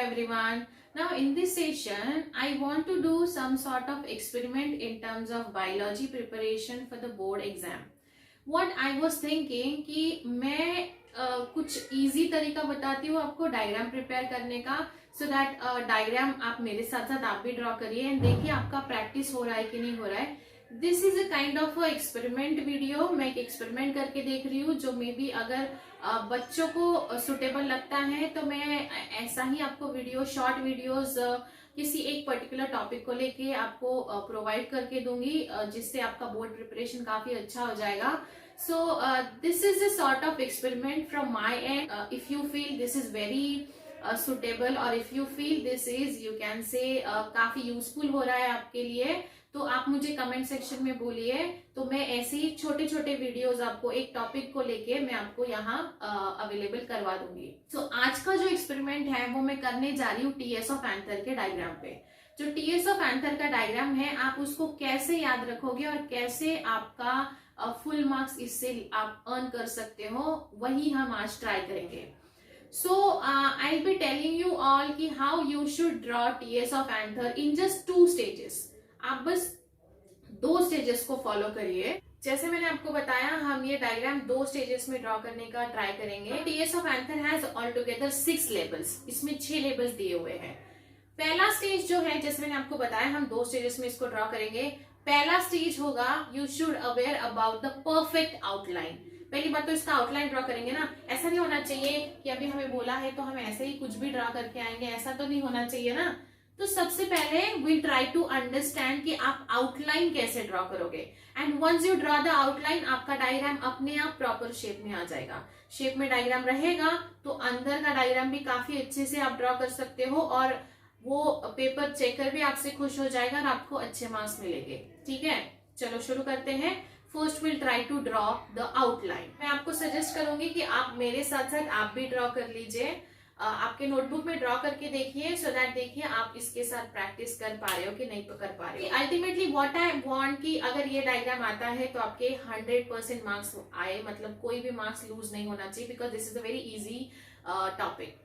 everyone. Now in this session, I want to do some sort of experiment in terms of biology preparation for the board exam. What I was thinking कि मैं कुछ easy तरीका बताती हूँ आपको diagram prepare करने का, so that diagram आप मेरे साथ साथ आप भी ड्रॉ करिए एंड देखिए आपका प्रैक्टिस हो रहा है कि नहीं हो रहा है. This is a kind of experiment video. मैं एक एक्सपेरिमेंट करके देख रही हूँ जो मे बी अगर बच्चों को सुटेबल लगता है तो मैं ऐसा ही आपको वीडियो शॉर्ट वीडियोस किसी एक पर्टिकुलर टॉपिक को लेके आपको प्रोवाइड करके दूंगी, जिससे आपका बोर्ड प्रिपरेशन काफी अच्छा हो जाएगा. So this is a sort of experiment from my end. If you feel this is very suitable और if you feel this is you can say काफी यूजफुल हो रहा है आपके लिए, तो आप मुझे कमेंट सेक्शन में बोलिए. तो मैं ऐसे ही छोटे छोटे वीडियोस आपको एक टॉपिक को लेके मैं आपको यहाँ अवेलेबल करवा दूंगी. सो आज का जो एक्सपेरिमेंट है वो मैं करने जा रही हूँ टीएस ऑफ एंथर के डायग्राम पे. जो टीएस ऑफ एंथर का डायग्राम है आप उसको कैसे याद रखोगे और कैसे आपका फुल मार्क्स इससे आप अर्न कर सकते हो, वही हम आज ट्राई करेंगे. So I'll be telling you all कि how you should draw TS of anther in just 2 stages. आप बस 2 स्टेजेस को फॉलो करिए. जैसे मैंने आपको बताया हम ये डायग्राम 2 स्टेजेस में ड्रॉ करने का ट्राई करेंगे. TS of anther has altogether 6 labels. इसमें 6 लेबल्स दिए हुए हैं. पहला स्टेज जो है, जैसे मैंने आपको बताया हम 2 स्टेजेस में इसको ड्रॉ करेंगे. पहला स्टेज होगा you should aware about the perfect outline. पहली बात तो इसका आउटलाइन ड्रॉ करेंगे ना, ऐसा नहीं होना चाहिए कि अभी हमें बोला है तो हम ऐसे ही कुछ भी ड्रॉ करके आएंगे, ऐसा तो नहीं होना चाहिए ना. तो सबसे पहले वी ट्राई टू अंडरस्टैंड कि आप आउटलाइन कैसे ड्रॉ करोगे. And once you draw the outline आपका डायग्राम अपने आप प्रॉपर शेप में आ जाएगा. शेप में डायग्राम रहेगा तो अंदर का डायग्राम भी काफी अच्छे से आप ड्रॉ कर सकते हो और वो पेपर चेकर भी आपसे खुश हो जाएगा और आपको अच्छे मार्क्स मिलेंगे. ठीक है, चलो शुरू करते हैं. First will try to draw the outline. मैं आपको सजेस्ट करूंगी कि आप मेरे साथ साथ आप भी ड्रॉ कर लीजिए. आपके नोटबुक में ड्रॉ करके देखिए, सो दैट देखिए आप इसके साथ प्रैक्टिस कर पा रहे हो कि नहीं कर पा रहे हो. अल्टीमेटली व्हाट आई वांट कि अगर ये डायग्राम आता है तो आपके 100% मार्क्स आए, मतलब कोई भी मार्क्स लूज नहीं होना चाहिए, because this is a very easy topic.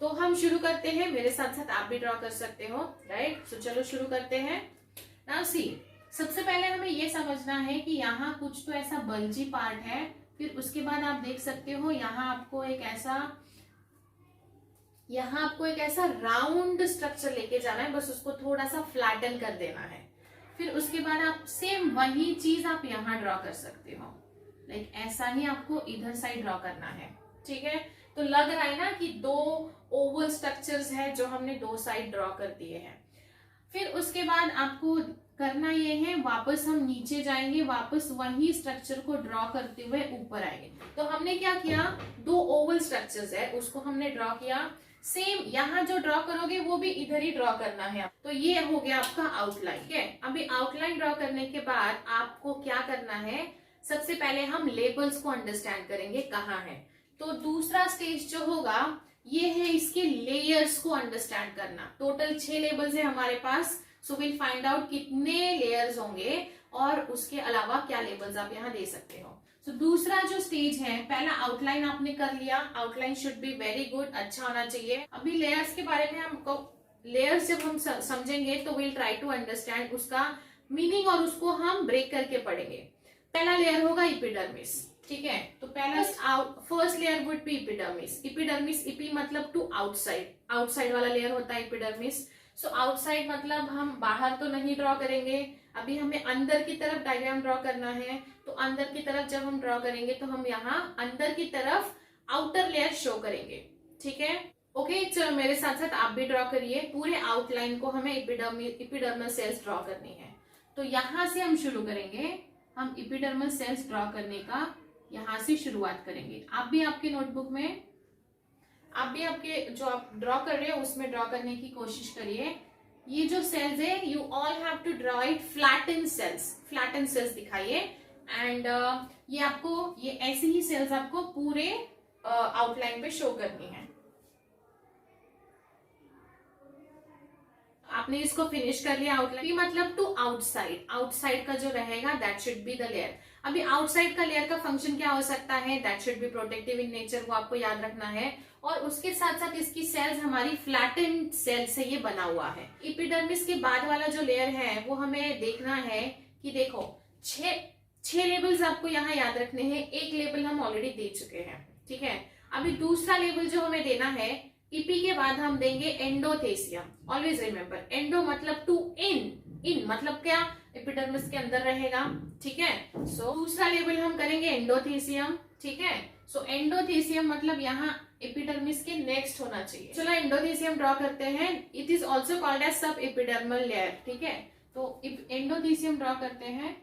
तो हम शुरू करते हैं. मेरे साथ साथ आप भी ड्रॉ कर सकते हो, राइट. सो चलो शुरू करते हैं. नाउ सी, सबसे पहले हमें ये समझना है कि यहाँ कुछ तो ऐसा बल्जी पार्ट है. फिर उसके बाद आप देख सकते हो यहाँ आपको एक ऐसा राउंड स्ट्रक्चर लेके जाना है, बस उसको थोड़ा सा फ्लैटन कर देना है. फिर उसके बाद आप सेम वही चीज आप यहाँ ड्रॉ कर सकते हो. लाइक ऐसा ही आपको इधर साइड ड्रॉ करना है. ठीक है, तो लग रहा है ना कि 2 ओवल स्ट्रक्चर्स है जो हमने 2 साइड ड्रॉ कर दिए हैं. फिर उसके बाद आपको करना ये है, वापस हम नीचे जाएंगे, वापस वही स्ट्रक्चर को ड्रॉ करते हुए ऊपर आएंगे. तो हमने क्या किया, 2 ओवल स्ट्रक्चर्स है उसको हमने ड्रॉ किया. सेम यहाँ जो ड्रॉ करोगे वो भी इधर ही ड्रॉ करना है. तो ये हो गया आपका आउटलाइन. ठीक है, अभी आउटलाइन ड्रॉ करने के बाद आपको क्या करना है, सबसे पहले हम लेबल्स को अंडरस्टैंड करेंगे कहाँ है. तो दूसरा स्टेज जो होगा ये है इसके लेयर्स को अंडरस्टैंड करना. टोटल 6 लेबल्स है हमारे पास. सो विल फाइंड आउट कितने लेयर्स होंगे और उसके अलावा क्या लेबल्स आप यहाँ दे सकते हो. सो दूसरा जो स्टेज है, पहला आउटलाइन आपने कर लिया. Outline should be very good, अच्छा होना चाहिए. अभी लेयर्स के बारे में हमको, लेयर्स जब हम समझेंगे तो विल ट्राई टू अंडरस्टैंड उसका मीनिंग और उसको हम ब्रेक करके पढ़ेंगे. पहला लेयर होगा इपिडर्मिस. ठीक है, तो पहला first layer would be epidermis. Epidermis, EP मतलब टू आउटसाइड, आउटसाइड वाला लेयर होता है इपिडर्मिस. सो आउटसाइड मतलब हम बाहर तो नहीं ड्रॉ करेंगे, अभी हमें अंदर की तरफ डायग्राम ड्रॉ करना है. तो अंदर की तरफ जब हम ड्रॉ करेंगे तो हम यहाँ अंदर की तरफ आउटर लेयर शो करेंगे. ठीक है, ओके. चलो मेरे साथ साथ आप भी ड्रॉ करिए. पूरे आउटलाइन को हमें इपिडर्मल सेल्स ड्रॉ करनी है. तो यहाँ से हम शुरू करेंगे. हम इपिडर्मल सेल्स ड्रॉ करने का यहाँ से शुरुआत करेंगे. आप भी आपके नोटबुक में, आप भी आपके जो आप ड्रॉ कर रहे हो उसमें ड्रॉ करने की कोशिश करिए. ये जो सेल्स है you all have to draw it flatten cells. Flatten cells दिखाइए. एंड ये आपको, ये ऐसी ही सेल्स आपको पूरे आउटलाइन पे शो करनी है. आपने इसको फिनिश कर लिया. आउटलाइन मतलब टू आउटसाइड, आउटसाइड का जो रहेगा that should be the layer. अभी आउटसाइड का लेयर का फंक्शन क्या हो सकता है, that should be protective in nature, वो आपको याद रखना है. और उसके साथ साथ इसकी सेल्स हमारी फ्लैटेंड सेल से ये बना हुआ है। एपिडर्मिस के बाद वाला जो लेयर है वो हमें देखना है कि देखो छह लेबल्स आपको यहाँ याद रखने हैं, एक लेबल हम ऑलरेडी दे चुके हैं, ठीक है। अभी दूसरा लेबल जो हमें देना है, ईपी के बाद हम देंगे एंडोथेसियम। ऑलवेज रिमेम्बर, एंडो मतलब टू इन मतलब क्या, एपिडर्मिस के अंदर रहेगा, ठीक है। सो दूसरा लेबल हम करेंगे एंडोथेसियम, ठीक है। सो एंडोथेसियम मतलब यहाँ एपिडर्मिस के नेक्स्ट होना चाहिए। चलो एंडोथेसियम ड्रॉ करते हैं। It is also called as sub epidermal layer, ठीक है। तो एंडोथेसियम ड्रॉ करते हैं।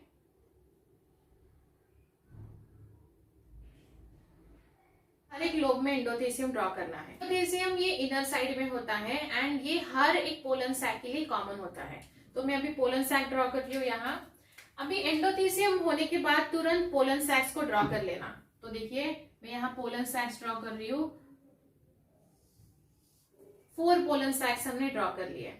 हर एक लोब में एंडोथेसियम ड्रॉ करना है। एंडोथेसियम ये इनर साइड में होता है एंड ये हर एक पोलन सैक के लिए कॉमन होता है। तो मैं अभी पोलन सैक ड्रॉ कर रही हूँ यहाँ। अभी एंडोथेसियम होने के बाद तुरंत पोलन सैक्स को ड्रॉ कर लेना। तो देखिए मैं यहाँ पोलन सैक्स ड्रॉ कर रही हूँ। 4 पोलन सैक्स हमने ड्रॉ कर लिए।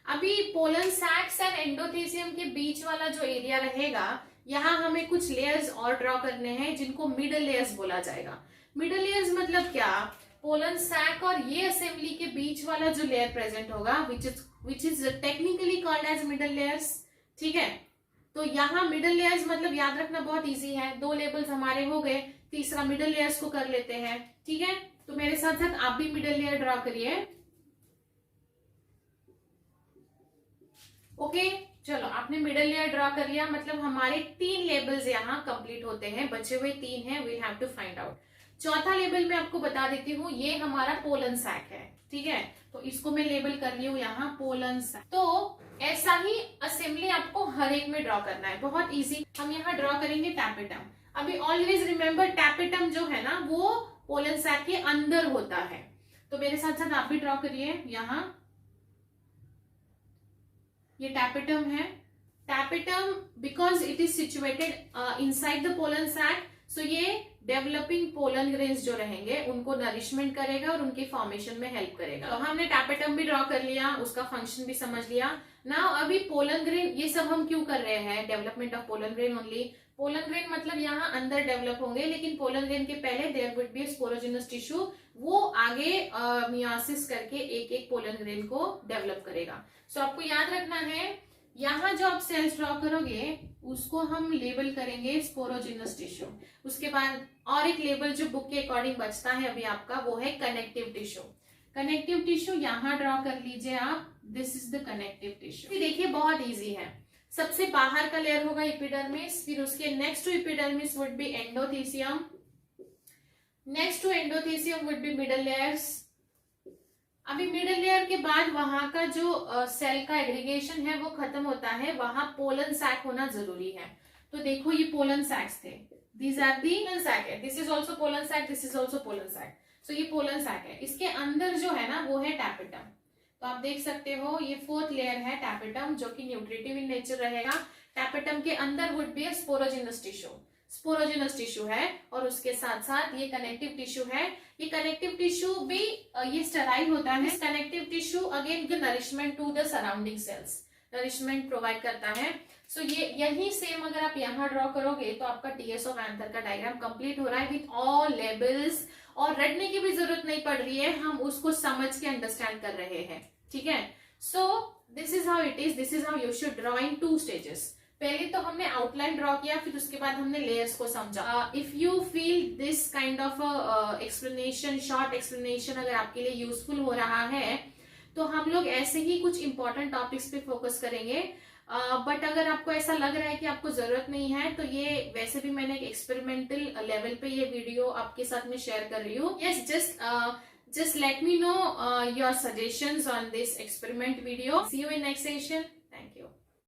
अभी पोलन सैक्स एंड एंडोथेसियम के बीच वाला जो एरिया रहेगा, यहाँ हमें कुछ लेयर्स और ड्रॉ करने हैं जिनको मिडल लेयर्स बोला जाएगा। मिडल लेयर्स मतलब क्या, पोलन सैक और ये असेंबली के बीच वाला जो लेयर प्रेजेंट होगा which is technically called as middle layers, ठीक है। तो यहाँ मिडल लेयर्स मतलब याद रखना बहुत इजी है। 2 लेबल्स हमारे हो गए, तीसरा मिडल लेयर्स को कर लेते हैं, ठीक है। तो मेरे साथ साथ आप भी मिडल लेयर ड्रॉ करिए। ओके चलो आपने मिडल लेयर ड्रॉ कर लिया, मतलब हमारे 3 लेबल्स यहाँ कंप्लीट होते हैं, बचे हुए 3 हैं, we have to find out. चौथा लेबल मैं आपको बता देती हूँ, ये हमारा पोलन सैक है, ठीक है। तो इसको मैं लेबल कर रही हूँ यहाँ पोलन सैक। तो ऐसा ही असेंबली आपको हर एक में ड्रॉ करना है, बहुत इजी। हम यहाँ ड्रॉ करेंगे टैपेटम। अभी ऑलवेज रिमेम्बर टैपेटम जो है ना वो पोलन सैक के अंदर होता है। तो मेरे साथ साथ आप भी ड्रॉ करिए। यहाँ ये टैपेटम है। Tapetum because it is situated inside the pollen sac, so ये डेवलपिंग पोलन ग्रेन्स जो रहेंगे उनको नरिशमेंट करेगा और उनके फॉर्मेशन में हेल्प करेगा। तो हमने टैपेटम भी ड्रॉ कर लिया, उसका फंक्शन भी समझ लिया। नाउ अभी पोलन ग्रेन, ये सब हम क्यों कर रहे हैं, development of pollen grain only. Pollen grain मतलब यहाँ अंदर डेवलप होंगे, लेकिन पोलन ग्रेन के पहले there would be sporogenous tissue, वो आगे मियोसिस करके एक एक पोलन ग्रेन को डेवलप करेगा। सो आपको याद रखना है, यहाँ जो आप सेल्स ड्रॉ करोगे उसको हम लेबल करेंगे स्पोरोजिनस टिश्यू। उसके बाद और एक लेबल जो बुक के अकॉर्डिंग बचता है अभी आपका, वो है कनेक्टिव टिश्यू। कनेक्टिव टिश्यू यहाँ ड्रॉ कर लीजिए आप, this is the connective tissue. देखिए बहुत इजी है। सबसे बाहर का लेयर होगा एपिडर्मिस, फिर उसके next to epidermis would be endothecium, next to endothecium would be middle layers. अभी मिडल लेयर के बाद वहां का जो सेल का एग्रीगेशन है वो खत्म होता है, वहां पोलन सैक होना जरूरी है। तो देखो ये पोलन सैक्स थे, these are the pollen sac है, this is also pollen sac, this is also pollen sac. So ये पोलन सैक है। इसके अंदर जो है ना वो है टैपेटम। तो आप देख सकते हो ये 4th लेयर है टैपेटम, जो कि न्यूट्रिटिव इन नेचर रहेगा। टैपेटम के अंदर would be sporogenous tissue, sporogenous tissue है, और उसके साथ साथ ये कनेक्टिव टिश्यू है। ये कनेक्टिव टिश्यू भी ये स्टेराइल होता है। Connective tissue again give nourishment to the surrounding cells, nourishment provide करता है। सो ये यही सेम अगर आप यहाँ ड्रॉ करोगे तो आपका टीएस ऑफ एंथर का डायग्राम कंप्लीट हो रहा है विथ ऑल लेबल्स, और रटने की भी जरूरत नहीं पड़ रही है, हम उसको समझ के अंडरस्टैंड कर रहे हैं, ठीक है। सो this is how it is, this is how you should draw in 2 stages. पहले तो हमने आउटलाइन ड्रॉ किया, फिर उसके बाद हमने लेयर्स को समझा। If you feel this kind of explanation, short explanation अगर आपके लिए यूजफुल हो रहा है, तो हम लोग ऐसे ही कुछ इंपॉर्टेंट टॉपिक्स पे फोकस करेंगे। बट अगर आपको ऐसा लग रहा है कि आपको जरूरत नहीं है, तो ये वैसे भी मैंने एक एक्सपेरिमेंटल लेवल पे ये वीडियो आपके साथ में शेयर कर रही हूँ। Yes, just let me know your suggestions on this experiment video. See you in next session. Thank you.